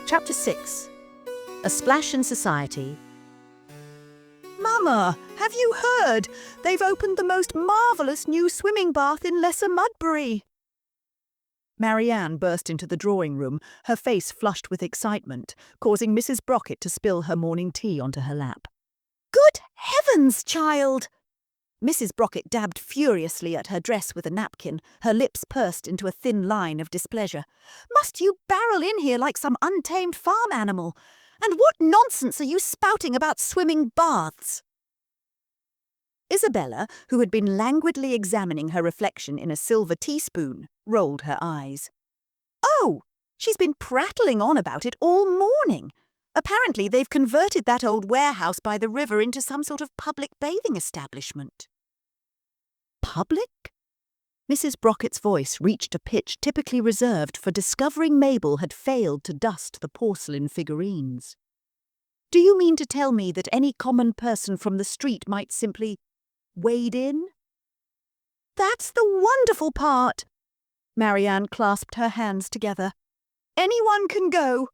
Chapter 6. A Splash in Society. Mama, have you heard? They've opened the most marvellous new swimming bath in Lesser Mudbury. Marianne burst into the drawing room, her face flushed with excitement, causing Mrs. Brocket to spill her morning tea onto her lap. Good heavens, child! Mrs. Brocket dabbed furiously at her dress with a napkin, her lips pursed into a thin line of displeasure. Must you barrel in here like some untamed farm animal? And what nonsense are you spouting about swimming baths? Isabella, who had been languidly examining her reflection in a silver teaspoon, rolled her eyes. Oh, she's been prattling on about it all morning. Apparently they've converted that old warehouse by the river into some sort of public bathing establishment. Public? Mrs. Brocket's voice reached a pitch typically reserved for discovering Mabel had failed to dust the porcelain figurines. Do you mean to tell me that any common person from the street might simply wade in? That's the wonderful part. Marianne clasped her hands together. Anyone can go.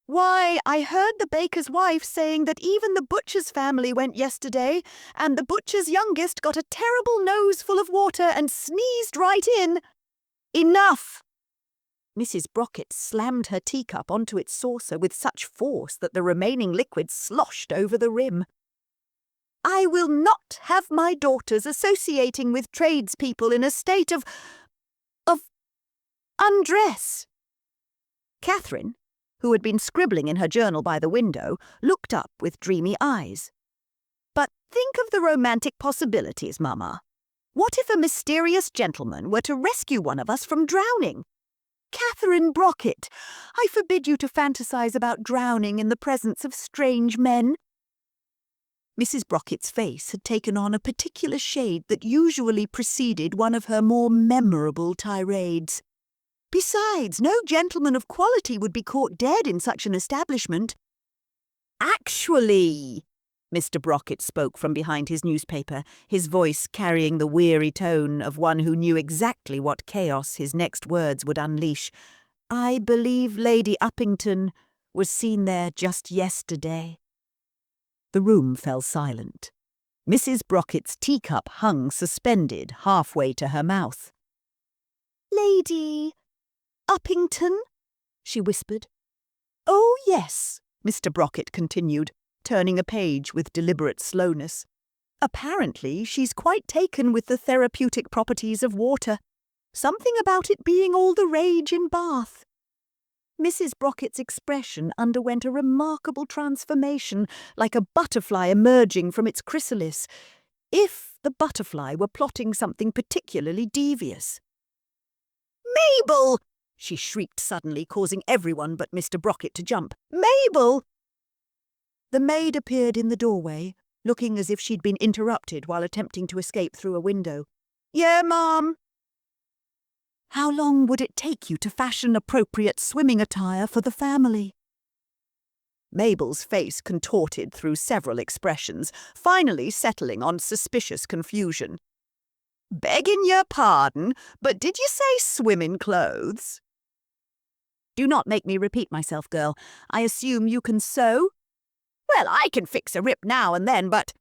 Why, I heard the baker's wife saying that even the butcher's family went yesterday, and the butcher's youngest got a terrible nose full of water and sneezed right in. Enough! Mrs. Brocket slammed her teacup onto its saucer with such force that the remaining liquid sloshed over the rim. I will not have my daughters associating with tradespeople in a state of undress. Catherine, who had been scribbling in her journal by the window, looked up with dreamy eyes. But think of the romantic possibilities, Mamma. What if a mysterious gentleman were to rescue one of us from drowning? Catherine Brocket, I forbid you to fantasize about drowning in the presence of strange men. Mrs. Brocket's face had taken on a particular shade that usually preceded one of her more memorable tirades. Besides, no gentleman of quality would be caught dead in such an establishment. Actually, Mr. Brocket spoke from behind his newspaper, his voice carrying the weary tone of one who knew exactly what chaos his next words would unleash. I believe Lady Uppington was seen there just yesterday. The room fell silent. Mrs. Brocket's teacup hung suspended halfway to her mouth. Lady Uppington? She whispered. Oh, yes, Mr. Brocket continued, turning a page with deliberate slowness. Apparently she's quite taken with the therapeutic properties of water. Something about it being all the rage in Bath. Mrs. Brocket's expression underwent a remarkable transformation, like a butterfly emerging from its chrysalis, if the butterfly were plotting something particularly devious. Mabel! She shrieked suddenly, causing everyone but Mr. Brocket to jump. Mabel! The maid appeared in the doorway, looking as if she'd been interrupted while attempting to escape through a window. Yeah, Ma'am. How long would it take you to fashion appropriate swimming attire for the family? Mabel's face contorted through several expressions, finally settling on suspicious confusion. Begging your pardon, but did you say swimming clothes? Do not make me repeat myself, girl. I assume you can sew? Well, I can fix a rip now and then, but...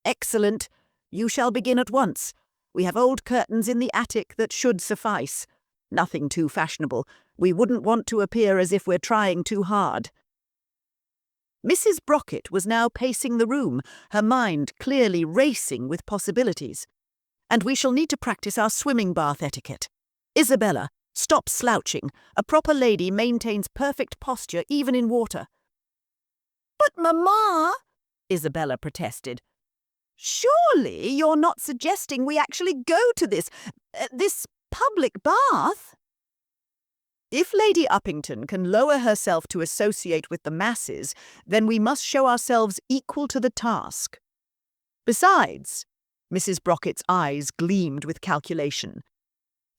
Excellent. You shall begin at once. We have old curtains in the attic that should suffice. Nothing too fashionable. We wouldn't want to appear as if we're trying too hard. Mrs. Brocket was now pacing the room, her mind clearly racing with possibilities. And we shall need to practice our swimming bath etiquette. Isabella, stop slouching. A proper lady maintains perfect posture even in water. But, Mamma, Isabella protested. Surely you're not suggesting we actually go to this public bath? If Lady Uppington can lower herself to associate with the masses, then we must show ourselves equal to the task. Besides, Mrs. Brocket's eyes gleamed with calculation.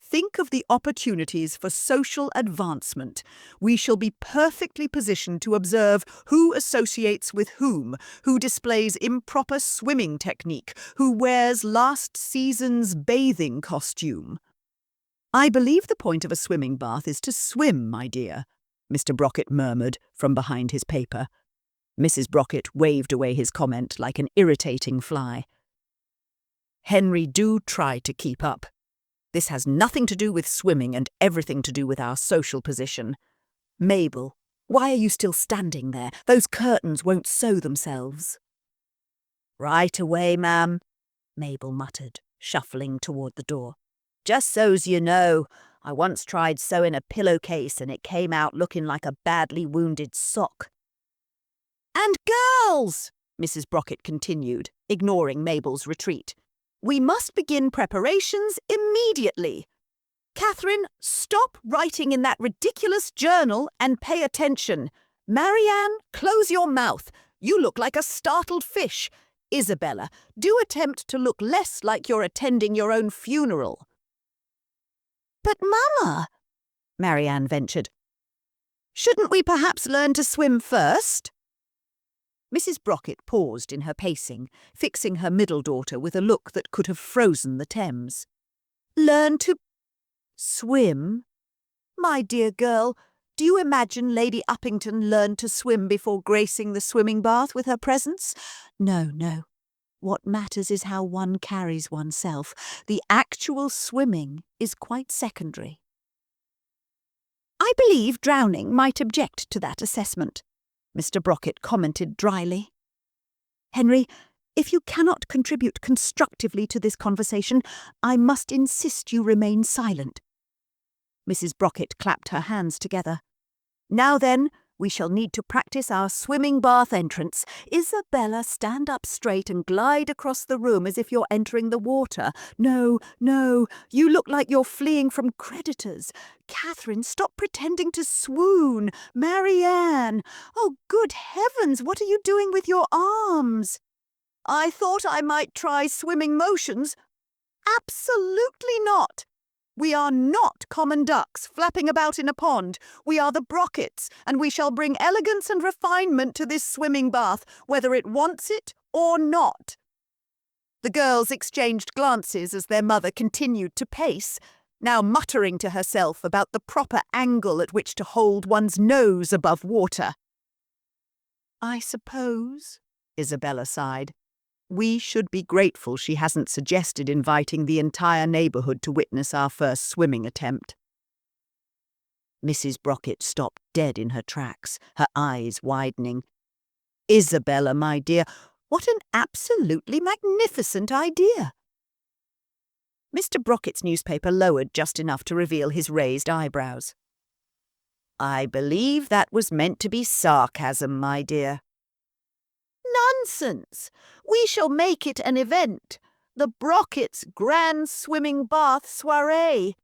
Think of the opportunities for social advancement. We shall be perfectly positioned to observe who associates with whom, who displays improper swimming technique, who wears last season's bathing costume. I believe the point of a swimming bath is to swim, my dear. Mr. Brocket murmured from behind his paper. Mrs. Brocket waved away his comment like an irritating fly. Henry, do try to keep up. This has nothing to do with swimming and everything to do with our social position. Mabel, why are you still standing there? Those curtains won't sew themselves. Right away, ma'am, Mabel muttered, shuffling toward the door. Just so's you know, I once tried sewing a pillowcase and it came out looking like a badly wounded sock. And girls, Mrs. Brocket continued, ignoring Mabel's retreat, we must begin preparations immediately. Catherine, stop writing in that ridiculous journal and pay attention. Marianne, close your mouth. You look like a startled fish. Isabella, do attempt to look less like you're attending your own funeral. But, Mama, Marianne ventured, shouldn't we perhaps learn to swim first? Mrs. Brocket paused in her pacing, fixing her middle daughter with a look that could have frozen the Thames. Learn to swim? My dear girl, do you imagine Lady Uppington learned to swim before gracing the swimming bath with her presence? No, no. What matters is how one carries oneself. The actual swimming is quite secondary. I believe drowning might object to that assessment, Mr. Brocket commented dryly. Henry, if you cannot contribute constructively to this conversation, I must insist you remain silent. Mrs. Brocket clapped her hands together. Now then, we shall need to practice our swimming bath entrance. Isabella, stand up straight and glide across the room as if you're entering the water. No, no, you look like you're fleeing from creditors. Catherine, stop pretending to swoon. Marianne, oh, good heavens, what are you doing with your arms? I thought I might try swimming motions. Absolutely not. We are not common ducks flapping about in a pond. We are the Brockets, and we shall bring elegance and refinement to this swimming bath, whether it wants it or not. The girls exchanged glances as their mother continued to pace, now muttering to herself about the proper angle at which to hold one's nose above water. I suppose, Isabella sighed, we should be grateful she hasn't suggested inviting the entire neighbourhood to witness our first swimming attempt. Mrs. Brocket stopped dead in her tracks, her eyes widening. Isabella, my dear, what an absolutely magnificent idea! Mr. Brocket's newspaper lowered just enough to reveal his raised eyebrows. I believe that was meant to be sarcasm, my dear. Nonsense! We shall make it an event. The Brockets' grand swimming bath soiree.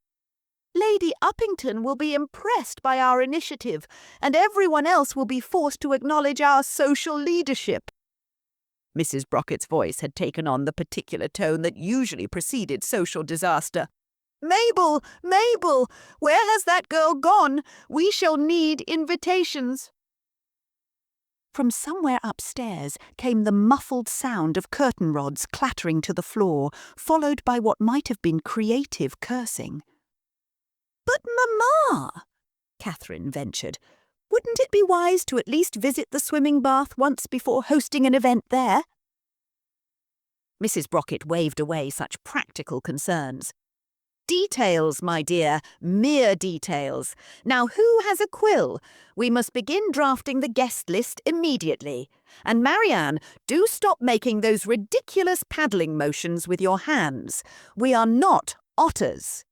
Lady Uppington will be impressed by our initiative, and everyone else will be forced to acknowledge our social leadership. Mrs. Brocket's voice had taken on the particular tone that usually preceded social disaster. Mabel, Mabel, where has that girl gone? We shall need invitations. From somewhere upstairs came the muffled sound of curtain rods clattering to the floor, followed by what might have been creative cursing. But, Mamma, Catherine ventured, wouldn't it be wise to at least visit the swimming bath once before hosting an event there? Mrs. Brocket waved away such practical concerns. Details, my dear, mere details. Now, who has a quill? We must begin drafting the guest list immediately. And Marianne, do stop making those ridiculous paddling motions with your hands. We are not otters.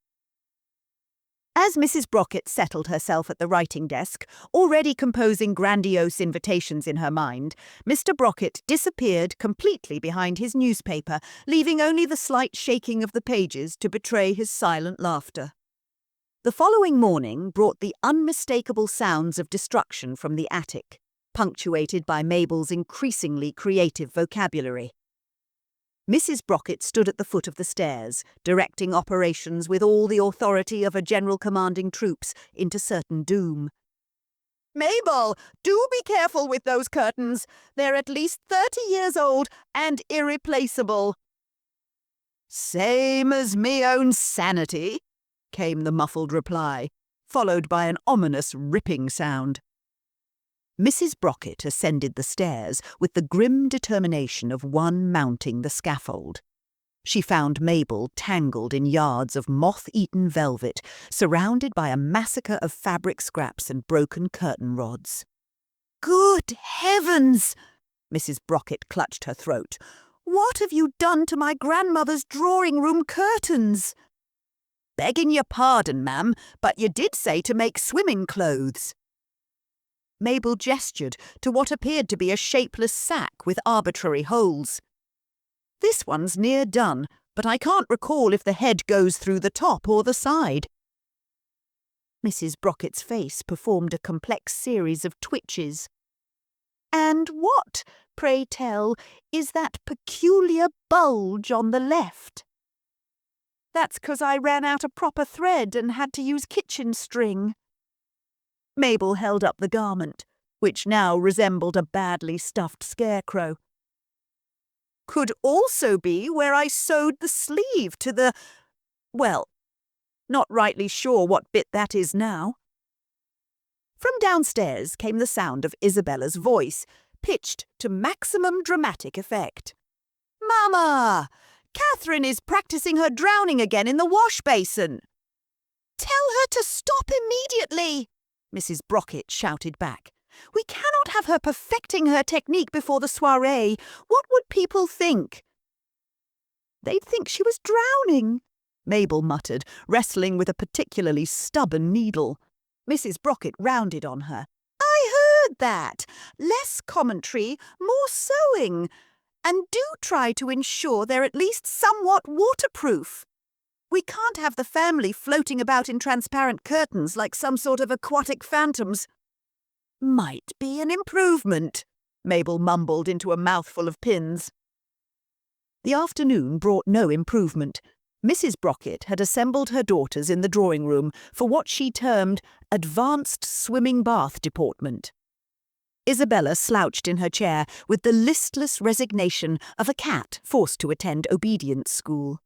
As Mrs. Brocket settled herself at the writing desk, already composing grandiose invitations in her mind, Mr. Brocket disappeared completely behind his newspaper, leaving only the slight shaking of the pages to betray his silent laughter. The following morning brought the unmistakable sounds of destruction from the attic, punctuated by Mabel's increasingly creative vocabulary. Mrs. Brocket stood at the foot of the stairs, directing operations with all the authority of a general commanding troops into certain doom. Mabel, do be careful with those curtains. They're at least 30 years old and irreplaceable. Same as me own sanity, came the muffled reply. followed by an ominous ripping sound. Mrs. Brocket ascended the stairs with the grim determination of one mounting the scaffold. She found Mabel tangled in yards of moth-eaten velvet, surrounded by a massacre of fabric scraps and broken curtain rods. "Good heavens!" Mrs. Brocket clutched her throat. "What have you done to my grandmother's drawing-room curtains?" "Begging your pardon, ma'am, but you did say to make swimming clothes." Mabel gestured to what appeared to be a shapeless sack with arbitrary holes. "This one's near done, but I can't recall if the head goes through the top or the side." Mrs. Brocket's face performed a complex series of twitches. "And what, pray tell, is that peculiar bulge on the left?" "That's 'cause I ran out of proper thread and had to use kitchen string." Mabel held up the garment, which now resembled a badly stuffed scarecrow. "Could also be where I sewed the sleeve to the... well, not rightly sure what bit that is now." From downstairs came the sound of Isabella's voice, pitched to maximum dramatic effect. "Mama! Catherine is practicing her drowning again in the wash basin." "Tell her to stop immediately!" Mrs. Brocket shouted back. "We cannot have her perfecting her technique before the soirée. What would people think?" "They'd think she was drowning," Mabel muttered, wrestling with a particularly stubborn needle. Mrs. Brocket rounded on her. "I heard that. Less commentary, more sewing. And do try to ensure they're at least somewhat waterproof. We can't have the family floating about in transparent curtains like some sort of aquatic phantoms." "Might be an improvement," Mabel mumbled into a mouthful of pins. The afternoon brought no improvement. Mrs. Brocket had assembled her daughters in the drawing-room for what she termed advanced swimming bath deportment. Isabella slouched in her chair with the listless resignation of a cat forced to attend obedience school.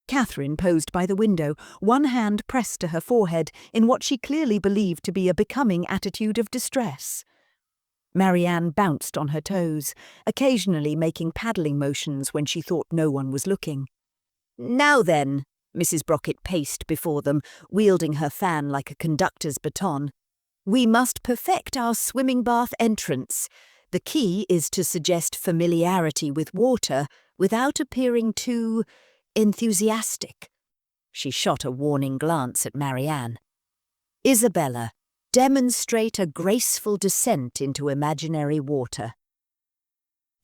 Catherine posed by the window, one hand pressed to her forehead in what she clearly believed to be a becoming attitude of distress. Marianne bounced on her toes, occasionally making paddling motions when she thought no one was looking. "Now then," Mrs. Brocket paced before them, wielding her fan like a conductor's baton. "We must perfect our swimming bath entrance. The key is to suggest familiarity with water without appearing too enthusiastic." She shot a warning glance at Marianne. "Isabella, demonstrate a graceful descent into imaginary water."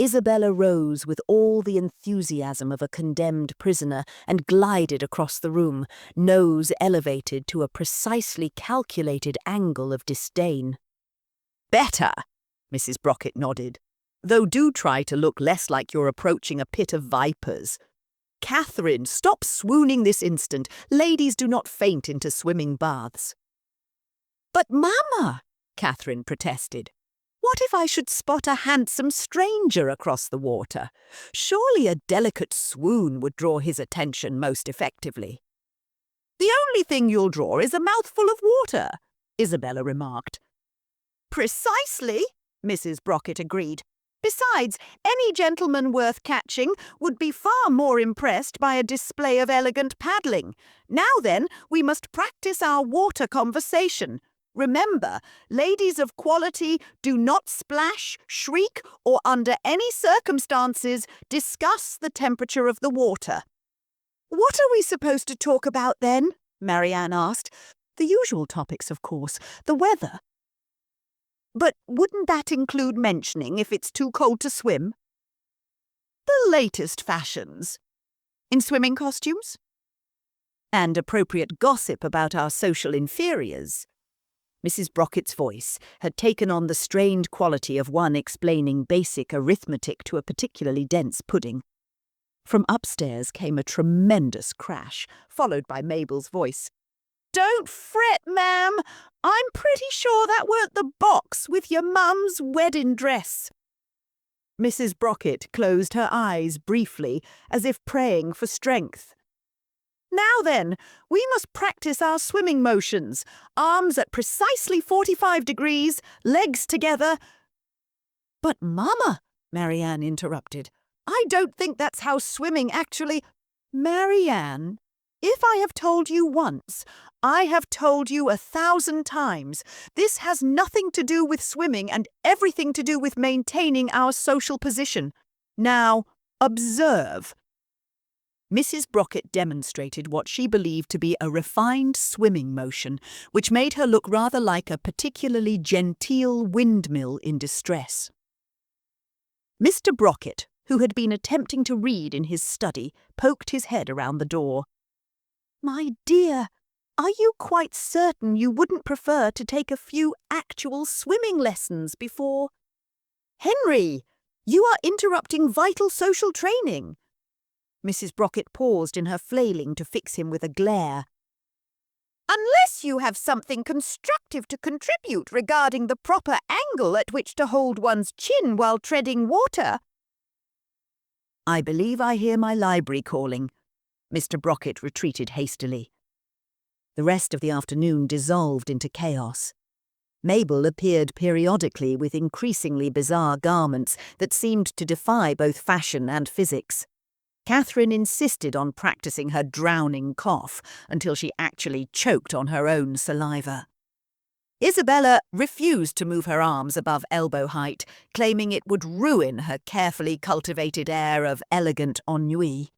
Isabella rose with all the enthusiasm of a condemned prisoner and glided across the room, nose elevated to a precisely calculated angle of disdain. "Better," Mrs. Brocket nodded, "though do try to look less like you're approaching a pit of vipers. Catherine, stop swooning this instant. Ladies do not faint into swimming baths." "But, Mamma," Catherine protested, "what if I should spot a handsome stranger across the water? Surely a delicate swoon would draw his attention most effectively." "The only thing you'll draw is a mouthful of water," Isabella remarked. "Precisely," Mrs. Brocket agreed. "Besides, any gentleman worth catching would be far more impressed by a display of elegant paddling. Now then, we must practice our water conversation. Remember, ladies of quality do not splash, shriek, or under any circumstances discuss the temperature of the water." "What are we supposed to talk about then?" Marianne asked. "The usual topics, of course. The weather." "But wouldn't that include mentioning if it's too cold to swim?" "The latest fashions." "In swimming costumes?" "And appropriate gossip about our social inferiors." Mrs. Brocket's voice had taken on the strained quality of one explaining basic arithmetic to a particularly dense pudding. From upstairs came a tremendous crash, followed by Mabel's voice. "Don't fret, ma'am. I'm pretty sure that weren't the box with your mum's wedding dress." Mrs. Brocket closed her eyes briefly, as if praying for strength. Now then, we must practice our swimming motions. Arms at precisely 45 degrees, legs together. But, Mama, Marianne interrupted, I don't think that's how swimming actually— Marianne, if I have told you once, I have told you 1,000 times. This has nothing to do with swimming and everything to do with maintaining our social position. Now, observe. Mrs. Brockett demonstrated what she believed to be a refined swimming motion, which made her look rather like a particularly genteel windmill in distress. Mr. Brockett, who had been attempting to read in his study, poked his head around the door. "My dear, are you quite certain you wouldn't prefer to take a few actual swimming lessons before—" "Henry, you are interrupting vital social training." Mrs. Brockett paused in her flailing to fix him with a glare. "Unless you have something constructive to contribute regarding the proper angle at which to hold one's chin while treading water." "I believe I hear my library calling." Mr. Brockett retreated hastily. The rest of the afternoon dissolved into chaos. Mabel appeared periodically with increasingly bizarre garments that seemed to defy both fashion and physics. Catherine insisted on practicing her drowning cough until she actually choked on her own saliva. Isabella refused to move her arms above elbow height, claiming it would ruin her carefully cultivated air of elegant ennui.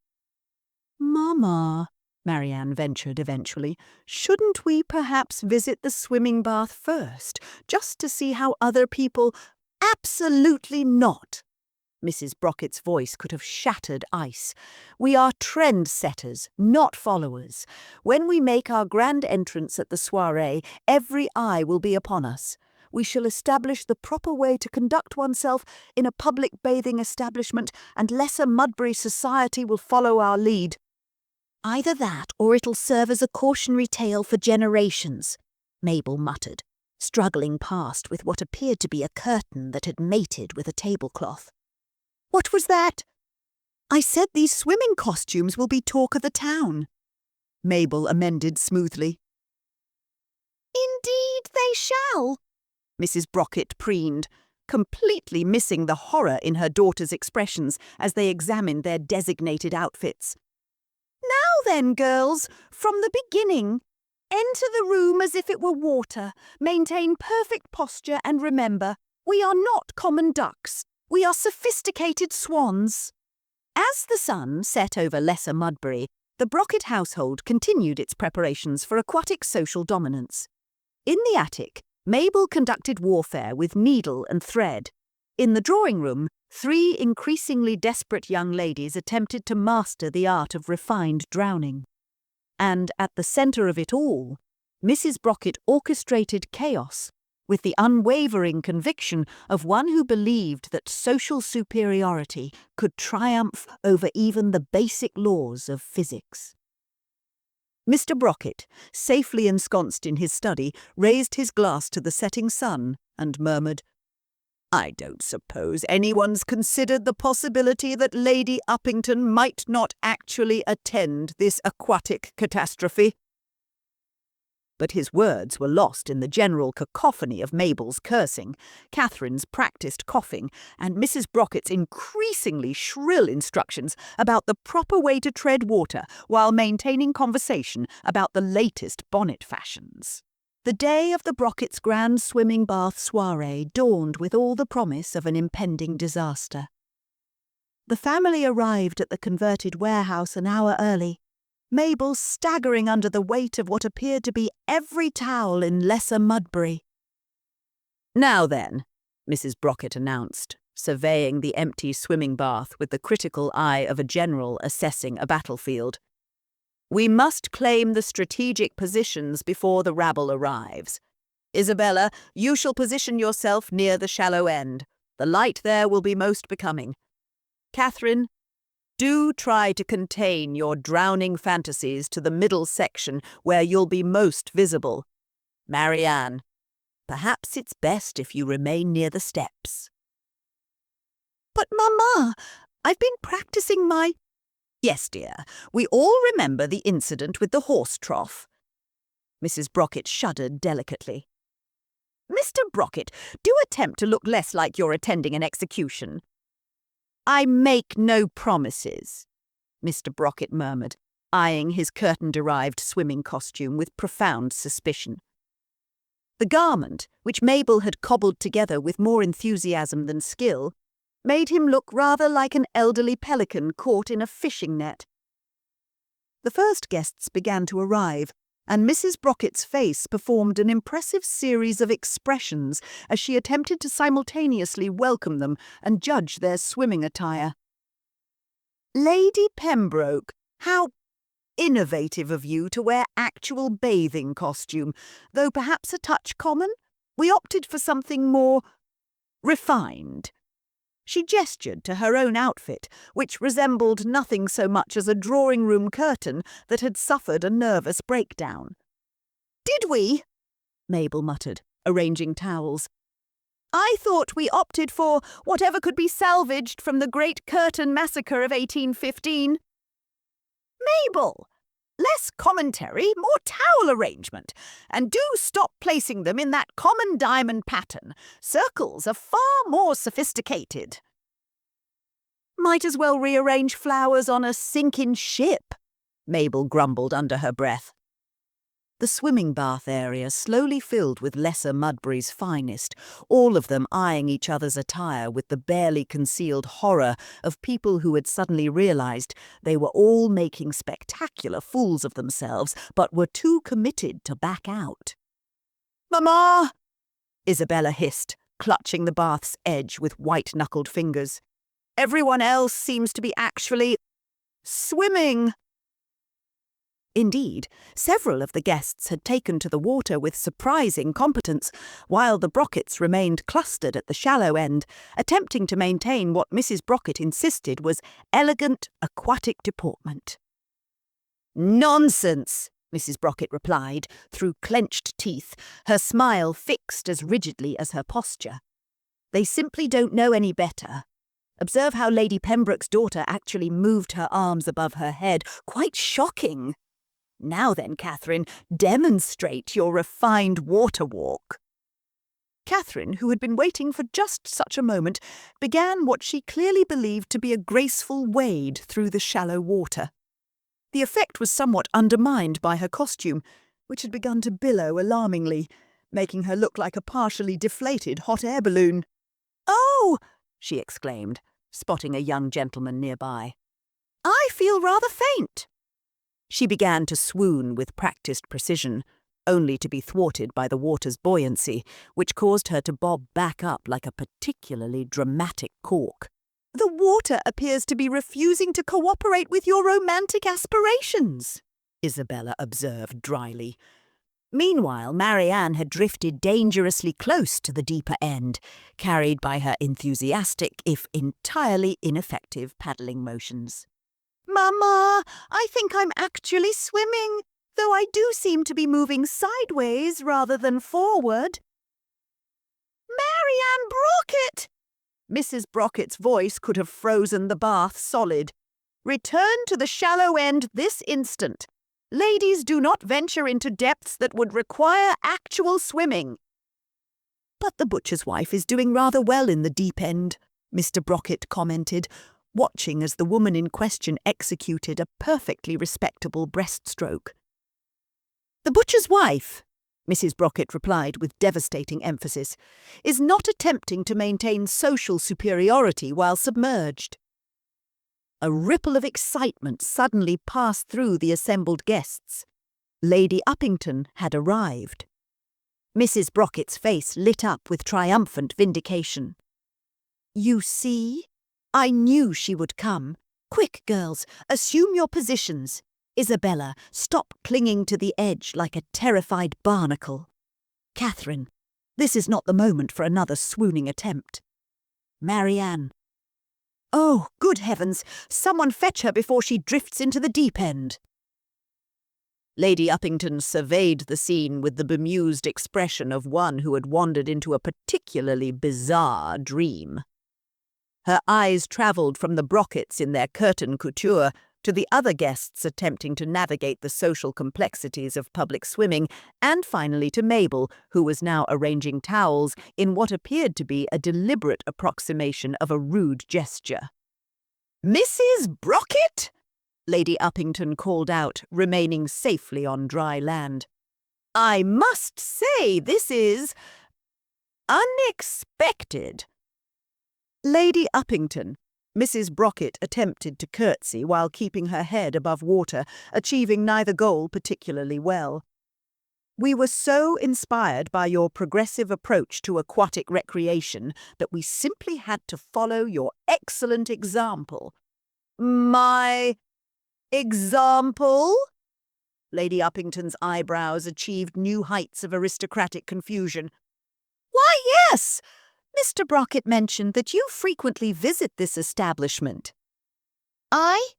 "Mama," Marianne ventured eventually, "shouldn't we perhaps visit the swimming bath first, just to see how other people—" "Absolutely not!" Mrs. Brockett's voice could have shattered ice. "We are trendsetters, not followers. When we make our grand entrance at the soirée, every eye will be upon us. We shall establish the proper way to conduct oneself in a public bathing establishment, and lesser Mudbury society will follow our lead." "Either that, or it'll serve as a cautionary tale for generations," Mabel muttered, struggling past with what appeared to be a curtain that had mated with a tablecloth. "What was that?" "I said these swimming costumes will be talk of the town," Mabel amended smoothly. "Indeed they shall," Mrs. Brockett preened, completely missing the horror in her daughter's expressions as they examined their designated outfits. "Now then, girls, from the beginning. Enter the room as if it were water, maintain perfect posture, and remember, we are not common ducks. We are sophisticated swans." As the sun set over Lesser Mudbury, the Brockett household continued its preparations for aquatic social dominance. In the attic, Mabel conducted warfare with needle and thread. In the drawing room, 3 increasingly desperate young ladies attempted to master the art of refined drowning. And at the centre of it all, Mrs. Brockett orchestrated chaos, with the unwavering conviction of one who believed that social superiority could triumph over even the basic laws of physics. Mr. Brockett, safely ensconced in his study, raised his glass to the setting sun and murmured, "I don't suppose anyone's considered the possibility that Lady Uppington might not actually attend this aquatic catastrophe." But his words were lost in the general cacophony of Mabel's cursing, Catherine's practised coughing, and Mrs. Brockett's increasingly shrill instructions about the proper way to tread water while maintaining conversation about the latest bonnet fashions. The day of the Brocketts' grand swimming bath soirée dawned with all the promise of an impending disaster. The family arrived at the converted warehouse an hour early, Mabel staggering under the weight of what appeared to be every towel in Lesser Mudbury. "Now then," Mrs. Brockett announced, surveying the empty swimming bath with the critical eye of a general assessing a battlefield. "We must claim the strategic positions before the rabble arrives. Isabella, you shall position yourself near the shallow end. The light there will be most becoming. Catherine, do try to contain your drowning fantasies to the middle section where you'll be most visible. Marianne, perhaps it's best if you remain near the steps." "But, Mama, I've been practicing my—" Yes, dear, we all remember the incident with the horse trough. Mrs. Brockett shuddered delicately. Mr. Brockett, do attempt to look less like you're attending an execution. I make no promises, Mr. Brockett murmured, eyeing his curtain-derived swimming costume with profound suspicion. The garment, which Mabel had cobbled together with more enthusiasm than skill, made him look rather like an elderly pelican caught in a fishing net. The first guests began to arrive, and Mrs. Brockett's face performed an impressive series of expressions as she attempted to simultaneously welcome them and judge their swimming attire. Lady Pembroke, how innovative of you to wear actual bathing costume, though perhaps a touch common. We opted for something more refined. She gestured to her own outfit, which resembled nothing so much as a drawing-room curtain that had suffered a nervous breakdown. Did we? Mabel muttered, arranging towels. I thought we opted for whatever could be salvaged from the Great Curtain Massacre of 1815. Mabel! Less commentary, more towel arrangement, and do stop placing them in that common diamond pattern. Circles are far more sophisticated. Might as well rearrange flowers on a sinking ship, Mabel grumbled under her breath. The swimming bath area slowly filled with lesser Mudbury's finest, all of them eyeing each other's attire with the barely concealed horror of people who had suddenly realized they were all making spectacular fools of themselves but were too committed to back out. "Mamma!" Isabella hissed, clutching the bath's edge with white-knuckled fingers. "Everyone else seems to be actually swimming." Indeed, several of the guests had taken to the water with surprising competence, while the Brockets remained clustered at the shallow end, attempting to maintain what Mrs. Brockett insisted was elegant aquatic deportment. "Nonsense!" Mrs. Brockett replied, through clenched teeth, her smile fixed as rigidly as her posture. "They simply don't know any better. Observe how Lady Pembroke's daughter actually moved her arms above her head. Quite shocking. Now then, Catherine, demonstrate your refined water walk." Catherine, who had been waiting for just such a moment, began what she clearly believed to be a graceful wade through the shallow water. The effect was somewhat undermined by her costume, which had begun to billow alarmingly, making her look like a partially deflated hot air balloon. "Oh!" she exclaimed, spotting a young gentleman nearby. "I feel rather faint." She began to swoon with practiced precision, only to be thwarted by the water's buoyancy, which caused her to bob back up like a particularly dramatic cork. "The water appears to be refusing to cooperate with your romantic aspirations," Isabella observed dryly. Meanwhile, Marianne had drifted dangerously close to the deeper end, carried by her enthusiastic, if entirely ineffective, paddling motions. "Mama, I think I'm actually swimming, though I do seem to be moving sideways rather than forward." "Marianne Brockett!" Mrs. Brockett's voice could have frozen the bath solid. "Return to the shallow end this instant. Ladies do not venture into depths that would require actual swimming." "But the butcher's wife is doing rather well in the deep end," Mr. Brockett commented, watching as the woman in question executed a perfectly respectable breaststroke. "The butcher's wife," Mrs. Brockett replied with devastating emphasis, "is not attempting to maintain social superiority while submerged." A ripple of excitement suddenly passed through the assembled guests. Lady Uppington had arrived. Mrs. Brockett's face lit up with triumphant vindication. "You see? I knew she would come. Quick, girls, assume your positions. Isabella, stop clinging to the edge like a terrified barnacle. Catherine, this is not the moment for another swooning attempt. Marianne. Oh, good heavens, someone fetch her before she drifts into the deep end." Lady Uppington surveyed the scene with the bemused expression of one who had wandered into a particularly bizarre dream. Her eyes travelled from the Brockets in their curtain couture to the other guests attempting to navigate the social complexities of public swimming, and finally to Mabel, who was now arranging towels in what appeared to be a deliberate approximation of a rude gesture. "Mrs. Brocket?" Lady Uppington called out, remaining safely on dry land. "I must say this is unexpected." "Lady Uppington," Mrs. Brocket attempted to curtsy while keeping her head above water, achieving neither goal particularly well. "We were so inspired by your progressive approach to aquatic recreation that we simply had to follow your excellent example." "My example?" Lady Uppington's eyebrows achieved new heights of aristocratic confusion. "Why, yes! Mr. Brocket mentioned that you frequently visit this establishment." "I?"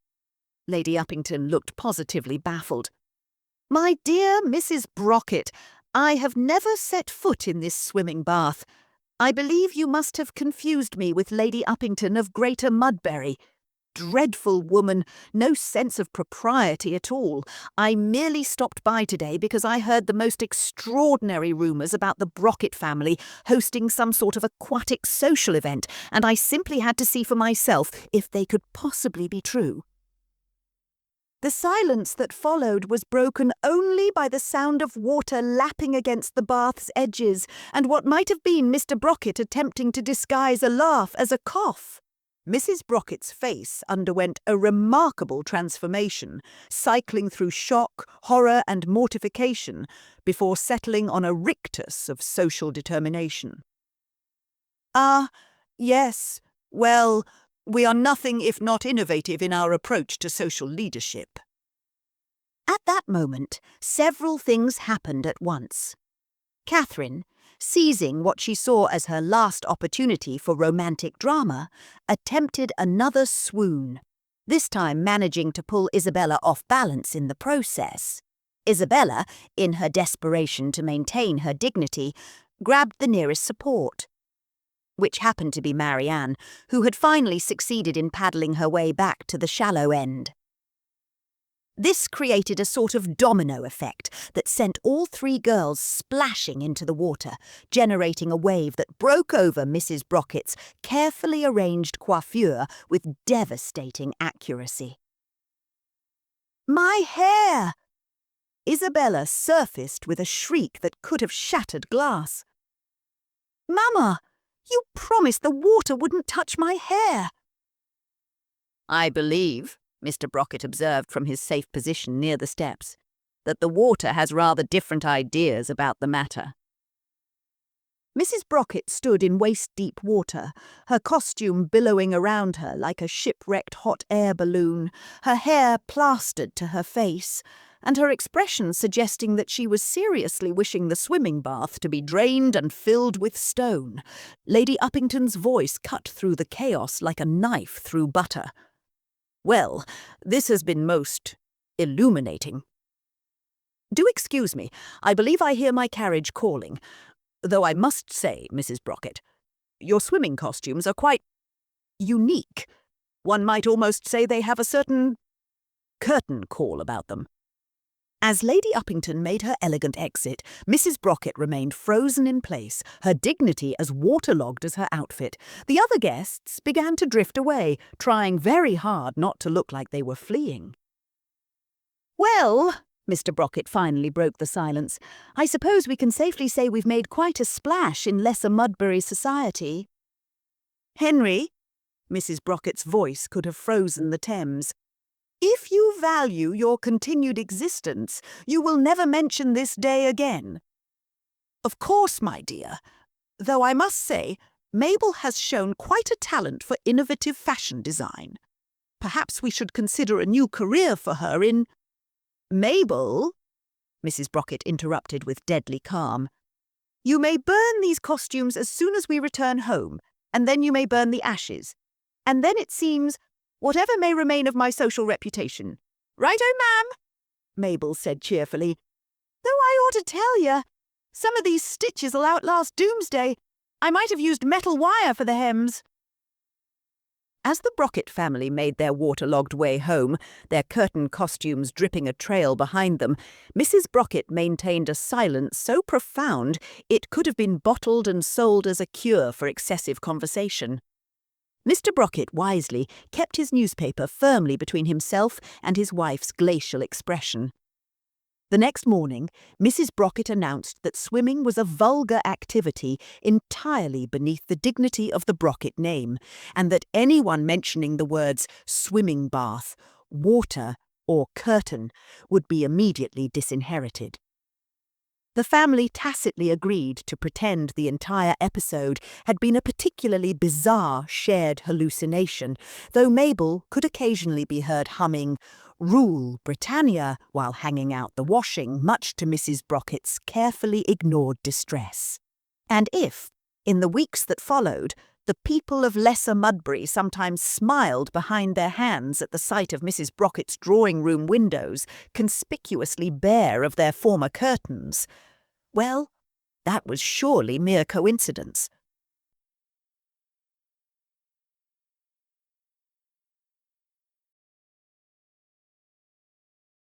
Lady Uppington looked positively baffled. "My dear Mrs. Brocket, I have never set foot in this swimming bath. I believe you must have confused me with Lady Uppington of Greater Mudbury. Dreadful woman, no sense of propriety at all. I merely stopped by today because I heard the most extraordinary rumours about the Brocket family hosting some sort of aquatic social event, and I simply had to see for myself if they could possibly be true." The silence that followed was broken only by the sound of water lapping against the bath's edges and what might have been Mr. Brocket attempting to disguise a laugh as a cough. Mrs. Brocket's face underwent a remarkable transformation, cycling through shock, horror and mortification before settling on a rictus of social determination. Yes. Well, we are nothing if not innovative in our approach to social leadership." At that moment, several things happened at once. Catherine, seizing what she saw as her last opportunity for romantic drama, attempted another swoon, this time managing to pull Isabella off balance in the process. Isabella, in her desperation to maintain her dignity, grabbed the nearest support, which happened to be Marianne, who had finally succeeded in paddling her way back to the shallow end. This created a sort of domino effect that sent all three girls splashing into the water, generating a wave that broke over Mrs. Brocket's carefully arranged coiffure with devastating accuracy. "My hair!" Isabella surfaced with a shriek that could have shattered glass. "Mama, you promised the water wouldn't touch my hair." "I believe," Mr. Brocket observed from his safe position near the steps, "that the water has rather different ideas about the matter." Mrs. Brocket stood in waist-deep water, her costume billowing around her like a shipwrecked hot air balloon, her hair plastered to her face, and her expression suggesting that she was seriously wishing the swimming bath to be drained and filled with stone. Lady Uppington's voice cut through the chaos like a knife through butter. "Well, this has been most illuminating. Do excuse me, I believe I hear my carriage calling. Though I must say, Mrs. Brocket, your swimming costumes are quite unique. One might almost say they have a certain curtain call about them." As Lady Uppington made her elegant exit, Mrs. Brocket remained frozen in place, her dignity as waterlogged as her outfit. The other guests began to drift away, trying very hard not to look like they were fleeing. "Well," Mr. Brocket finally broke the silence, "I suppose we can safely say we've made quite a splash in Lesser Mudbury society." "Henry," Mrs. Brocket's voice could have frozen the Thames, "if you value your continued existence, you will never mention this day again." "Of course, my dear. Though I must say, Mabel has shown quite a talent for innovative fashion design. Perhaps we should consider a new career for her in—" "Mabel," Mrs. Brocket interrupted with deadly calm, "you may burn these costumes as soon as we return home, and then you may burn the ashes. And then it seems, whatever may remain of my social reputation." "Right-o, ma'am," Mabel said cheerfully. "Though I ought to tell you, some of these stitches'll outlast doomsday. I might have used metal wire for the hems." As the Brocket family made their waterlogged way home, their curtain costumes dripping a trail behind them, Mrs. Brocket maintained a silence so profound it could have been bottled and sold as a cure for excessive conversation. Mr. Brocket wisely kept his newspaper firmly between himself and his wife's glacial expression. The next morning, Mrs. Brocket announced that swimming was a vulgar activity entirely beneath the dignity of the Brocket name, and that anyone mentioning the words swimming bath, water, or curtain would be immediately disinherited. The family tacitly agreed to pretend the entire episode had been a particularly bizarre shared hallucination, though Mabel could occasionally be heard humming "Rule Britannia" while hanging out the washing, much to Mrs. Brocket's carefully ignored distress. And if, in the weeks that followed, the people of Lesser Mudbury sometimes smiled behind their hands at the sight of Mrs. Brocket's drawing-room windows conspicuously bare of their former curtains, well, that was surely mere coincidence.